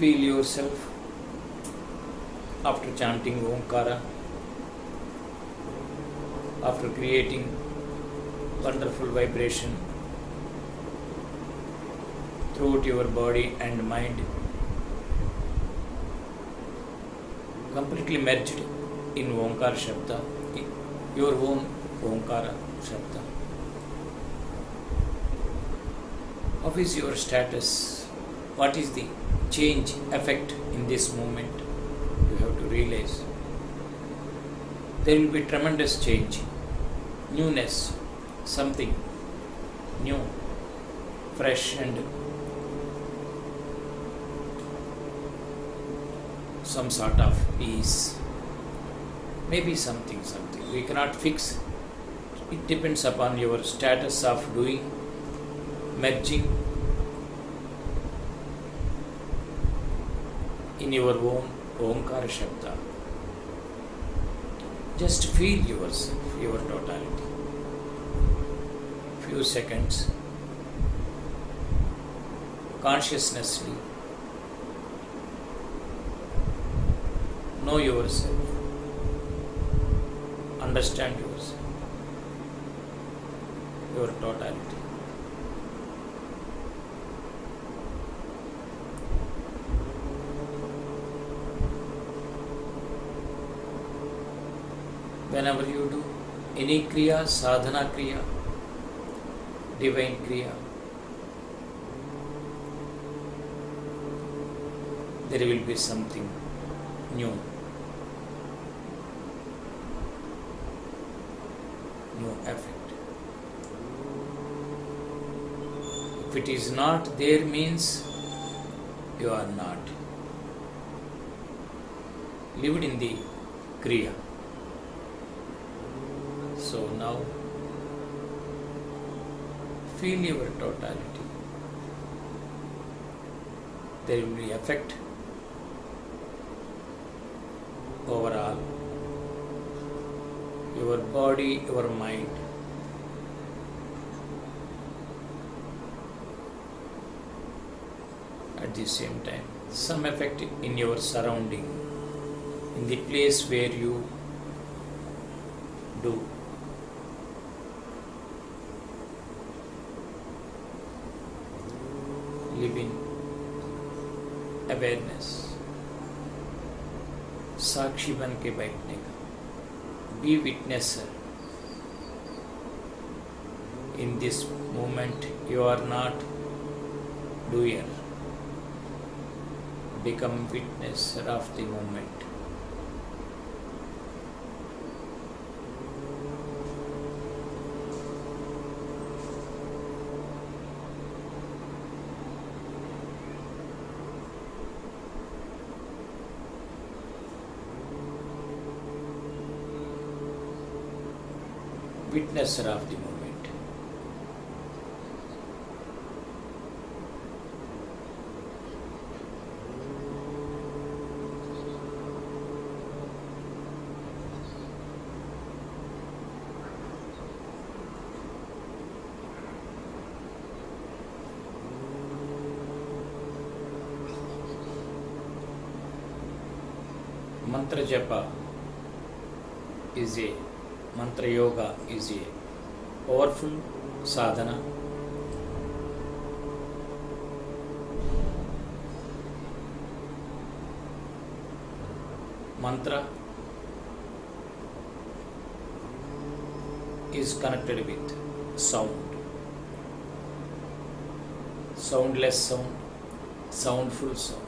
Feel yourself after chanting Omkara, after creating wonderful vibration throughout your body and mind, completely merged in Omkara Shabda, your own Omkara Shabda. How is your status? What is the change, effect in this moment? You have to realize there will be tremendous change, newness, something new, fresh, and some sort of ease. Maybe something. We cannot fix. It depends upon your status of doing, merging in your own Omkara Shabda. Just feel yourself, your totality. Few seconds, consciously know yourself, understand yourself, your totality. Whenever you do any kriya, sadhana kriya, divine kriya, there will be something new, new effect. If it is not there, means you are not lived in the kriya. So now feel your totality. There will be effect overall. Your body, your mind. At the same time, some effect in your surrounding, in the place where you do. Live in awareness, साक्षी बन के बैठने का, be witnesser. In this moment you are not doer, become witnesser of the moment. Witnesser of the moment. Mantra Japa is a Mantra Yoga is a powerful sadhana. Mantra is connected with sound. Soundless sound, soundful sound.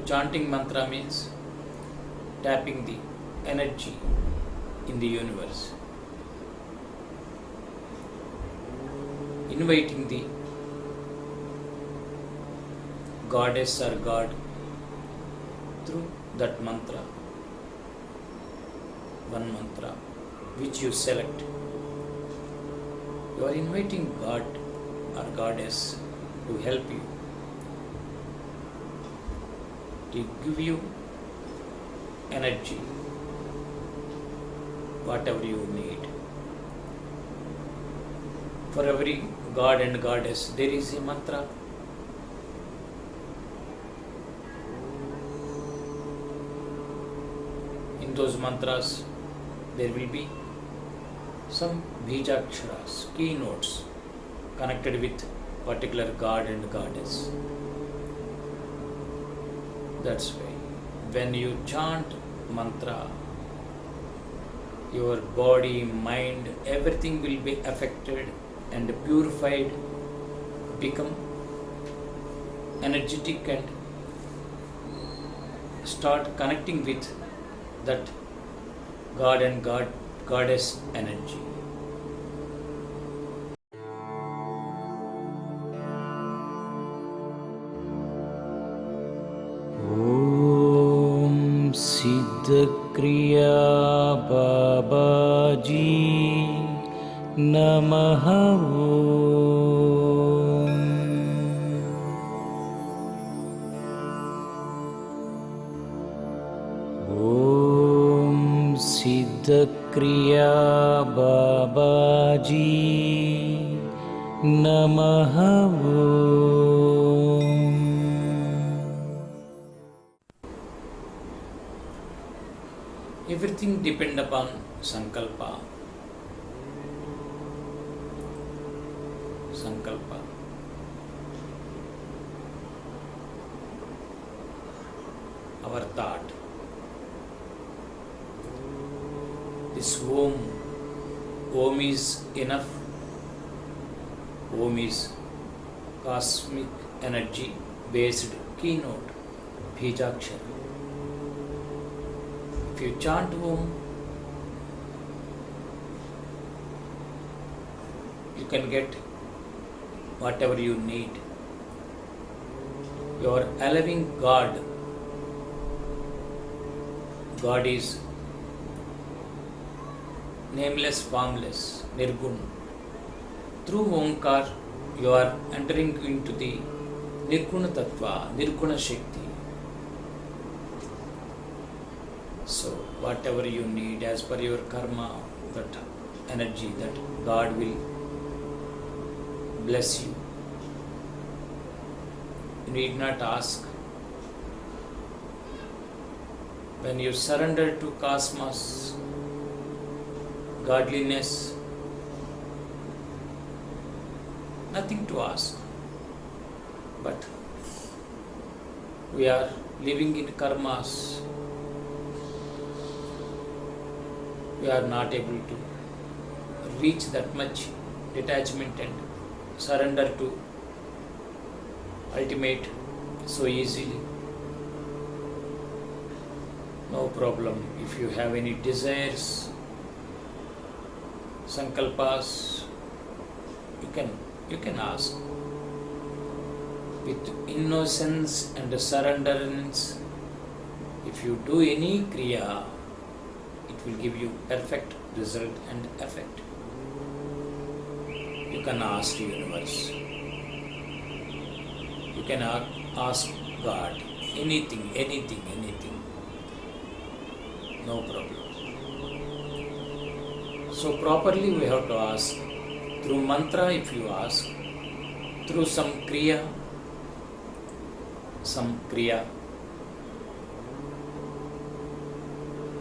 Chanting mantra means tapping the energy in the universe, inviting the goddess or god through that mantra, one mantra which you select. You are inviting God or goddess to help you, to give you energy, whatever you need. For every god and goddess, there is a mantra. In those mantras, there will be some bijaksharas, keynotes connected with particular god and goddess. That's why when you chant mantra, your body, mind, everything will be affected and purified, become energetic and start connecting with that God and goddess energy. Om Siddhakriya Babaji Namaha Om. Om Siddhakriya Babaji Namaha Om. Everything depends upon Sankalpa. Sankalpa. Our thought. This Om is enough. Om is cosmic energy based keynote, Bijakshara. If you chant Om, you can get whatever you need. You are allowing God. God is nameless, formless, Nirgun. Through Omkar, you are entering into the Nirguna Tattva, Nirguna Shakti. So, whatever you need as per your karma, that energy, that God will bless you. You need not ask. When you surrender to cosmos, godliness, nothing to ask. But we are living in karmas. We are not able to reach that much detachment and surrender to ultimate so easily. No problem. If you have any desires, sankalpas, you can ask. With innocence and surrenderance, if you do any kriya, it will give you perfect result and effect. You can ask the universe. You can ask God anything. No problem. So properly we have to ask. Through mantra if you ask, through some kriya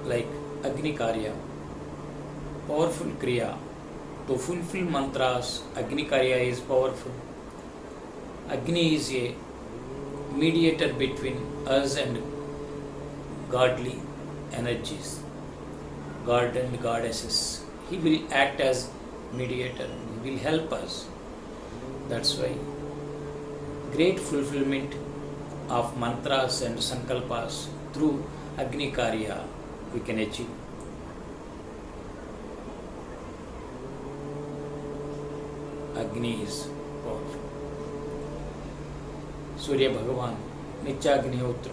like Agni Karya, powerful kriya. To fulfill mantras, Agni Karya is powerful. Agni is a mediator between us and godly energies, God and goddesses. He will act as mediator, he will help us. That's why great fulfillment of mantras and sankalpas through Agni Karya we can achieve. Agni is powerful. Surya Bhagavan, Nityagnihotra.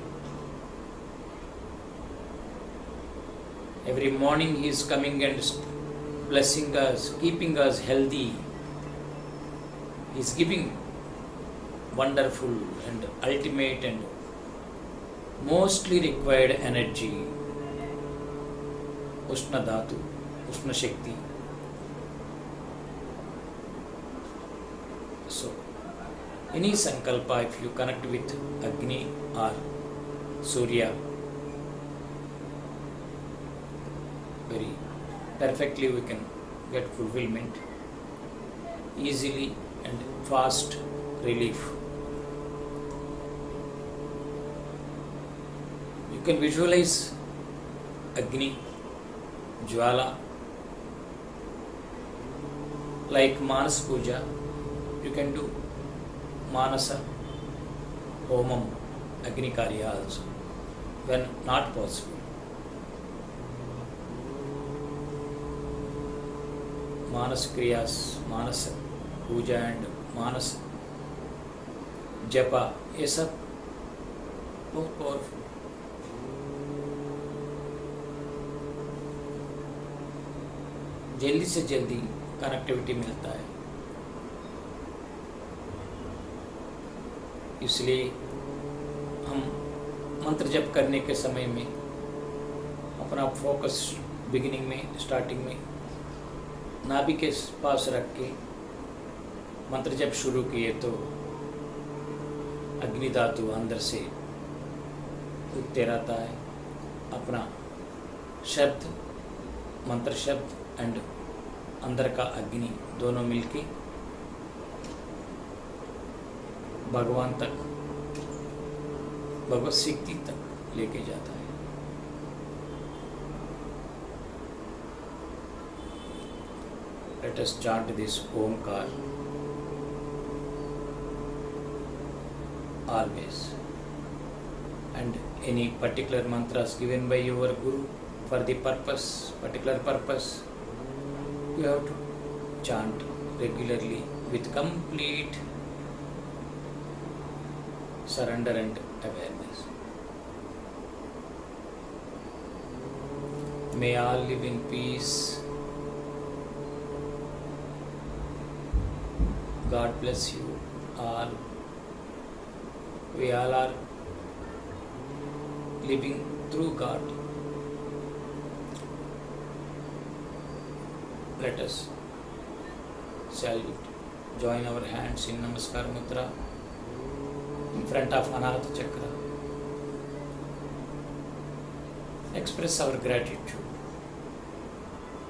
Every morning he is coming and blessing us, keeping us healthy. He is giving wonderful and ultimate and mostly required energy, Ushna Dhatu, Ushna Shakti. So, any sankalpa, if you connect with Agni or Surya, very perfectly we can get fulfillment, easily and fast relief. You can visualize Agni, Jwala, like Manas Puja. You can do Manasa Homam, Agni Karya also, when not possible. Manas Kriyas, Manas Puja and Manas Japa, ये सब बहुत powerful. जल्दी से जल्दी connectivity मिलता है. इसलिए हम मंत्र जप करने के समय में अपना फोकस बिगिनिंग में, स्टार्टिंग में नाभि के पास रख के मंत्र जप शुरू किए तो अग्नि धातु अंदर से उठते रहता है. अपना शब्द, मंत्र शब्द एंड अंदर का अग्नि दोनों मिलके भगवान तक, भगवत शक्ति तक लेके जाता है. Let us chant this Omkar always, and any particular mantras given by your Guru for the purpose, particular purpose, you have to chant regularly with complete surrender and awareness. May all live in peace. God bless you all. We all are living through God. Let us salute, join our hands in Namaskar Mudra in front of Anahata Chakra. Express our gratitude,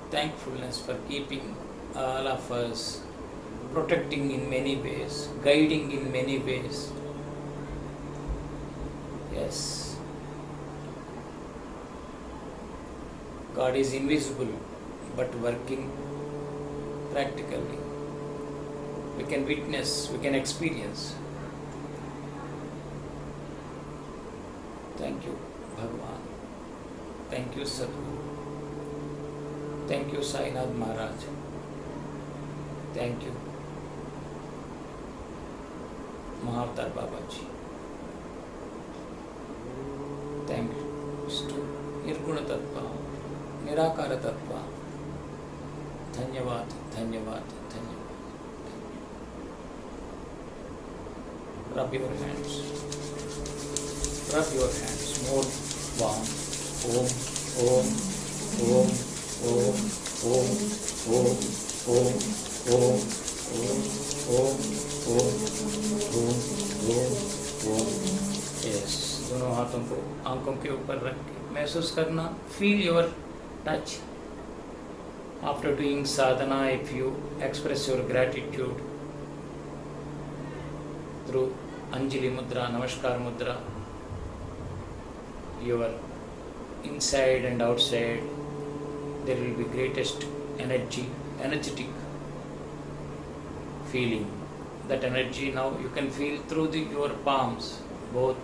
thankfulness for keeping all of us, protecting in many ways, guiding in many ways. Yes, God is invisible but working practically. We can witness, we can experience. Thank you, Bhagavan. Thank you, Sadhguru. Thank you, Sainath Maharaj. Thank you, Mahavatar Babaji. Thank you to Nirguna Tattva, Nirakara Tattva. Dhanyavad, Dhanyavad, Dhanyavad. Rub your hands. Rub your hands more warm. Om, Om, Om, Om, Om, Om, Om, Om, Om Om Om Om Om Om. Yes, दोनों हाथों को आंखों के ऊपर रख के महसूस करना, feel your touch. After doing sadhana, if you express your gratitude through Anjali Mudra, Namaskar Mudra, your inside and outside, there will be greatest energetic feeling. That energy now you can feel through your palms, both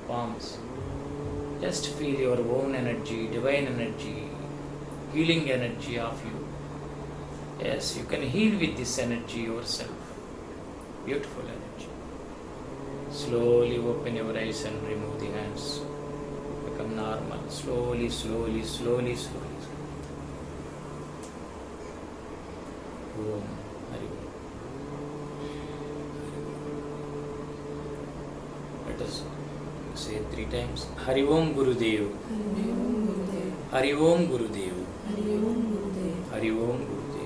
palms. Just feel your own energy, divine energy, healing energy of you. Yes, you can heal with this energy yourself. Beautiful energy. Slowly open your eyes and remove the hands. Become normal. Slowly, slowly, slowly, slowly. Om Hari Om. Let us say 3 times. Hari Om Gurudev. Hari Om Gurudev. Hari Om Gurudev. Hari Om Gurudev.